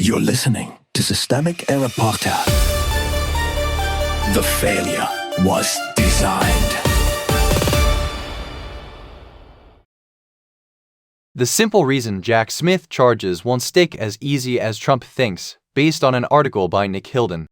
You're listening to Systemic Error Podcast. The failure was designed. The simple reason Jack Smith charges won't stick as easy as Trump thinks, based on an article by Nick Hilden.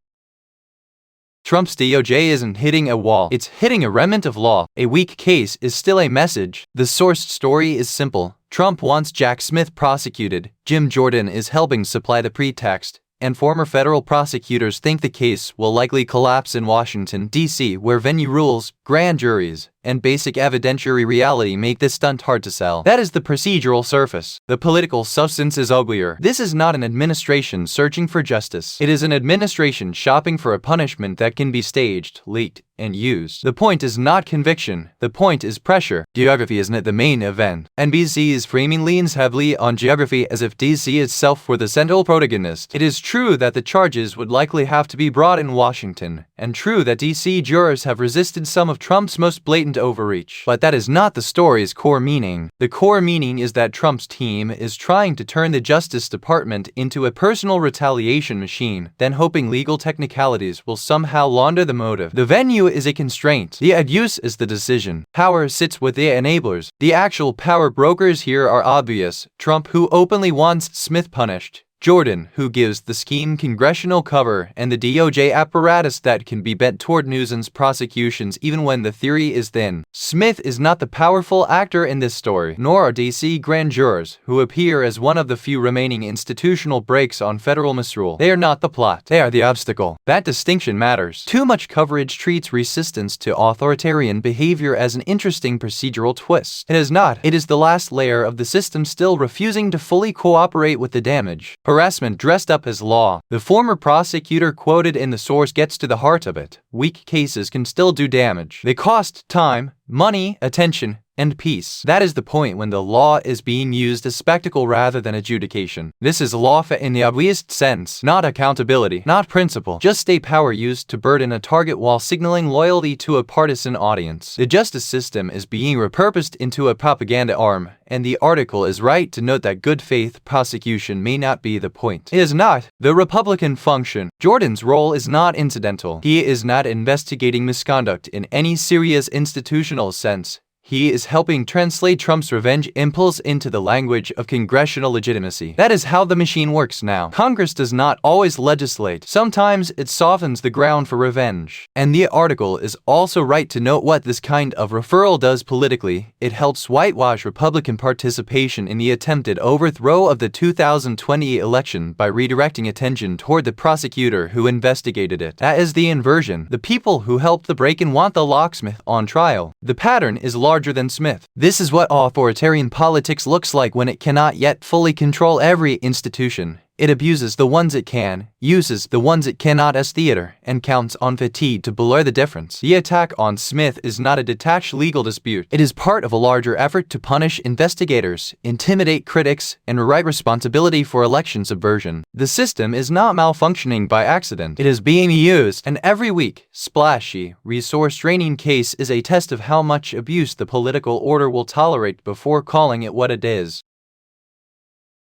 Trump's DOJ isn't hitting a wall, it's hitting a remnant of law. A weak case is still a message. The sourced story is simple. Trump wants Jack Smith prosecuted, Jim Jordan is helping supply the pretext, and former federal prosecutors think the case will likely collapse in Washington, D.C., where venue rules, grand juries, and basic evidentiary reality make this stunt hard to sell. That is the procedural surface. The political substance is uglier. This is not an administration searching for justice. It is an administration shopping for a punishment that can be staged, leaked, and used. The point is not conviction. The point is pressure. Geography isn't the main event. NBC's framing leans heavily on geography as if DC itself were the central protagonist. It is true that the charges would likely have to be brought in Washington, and true that DC jurors have resisted some of Trump's most blatant overreach. But that is not the story's core meaning. The core meaning is that Trump's team is trying to turn the Justice Department into a personal retaliation machine, then hoping legal technicalities will somehow launder the motive. The venue is a constraint. The abuse is the decision. Power sits with the enablers. The actual power brokers here are obvious. Trump, who openly wants Smith punished, Jordan, who gives the scheme congressional cover, and the DOJ apparatus that can be bent toward nuisance prosecutions even when the theory is thin. Smith is not the powerful actor in this story, nor are DC grand jurors, who appear as one of the few remaining institutional brakes on federal misrule. They are not the plot. They are the obstacle. That distinction matters. Too much coverage treats resistance to authoritarian behavior as an interesting procedural twist. It is not. It is the last layer of the system still refusing to fully cooperate with the damage. Harassment dressed up as law. The former prosecutor quoted in the source gets to the heart of it. Weak cases can still do damage. They cost time, money, attention, and peace. That is the point when the law is being used as spectacle rather than adjudication. This is lawfare in the obvious sense, not accountability, not principle, just state power used to burden a target while signaling loyalty to a partisan audience. The justice system is being repurposed into a propaganda arm, and the article is right to note that good faith prosecution may not be the point. It is not the Republican function. Jordan's role is not incidental. He is not investigating misconduct in any serious institutional sense. He is helping translate Trump's revenge impulse into the language of congressional legitimacy. That is how the machine works now. Congress does not always legislate. Sometimes it softens the ground for revenge. And the article is also right to note what this kind of referral does politically. It helps whitewash Republican participation in the attempted overthrow of the 2020 election by redirecting attention toward the prosecutor who investigated it. That is the inversion. The people who helped the break-in want the locksmith on trial. The pattern is larger than Smith. This is what authoritarian politics looks like when it cannot yet fully control every institution. It abuses the ones it can, uses the ones it cannot as theater, and counts on fatigue to blur the difference. The attack on Smith is not a detached legal dispute. It is part of a larger effort to punish investigators, intimidate critics, and write responsibility for election subversion. The system is not malfunctioning by accident. It is being used, and every week, splashy, resource-draining case is a test of how much abuse the political order will tolerate before calling it what it is.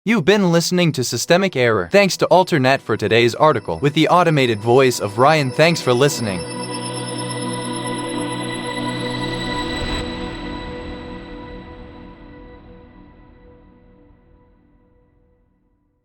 You've been listening to Systemic Error. Thanks to Alternet for today's article. With the automated voice of Ryan, thanks for listening.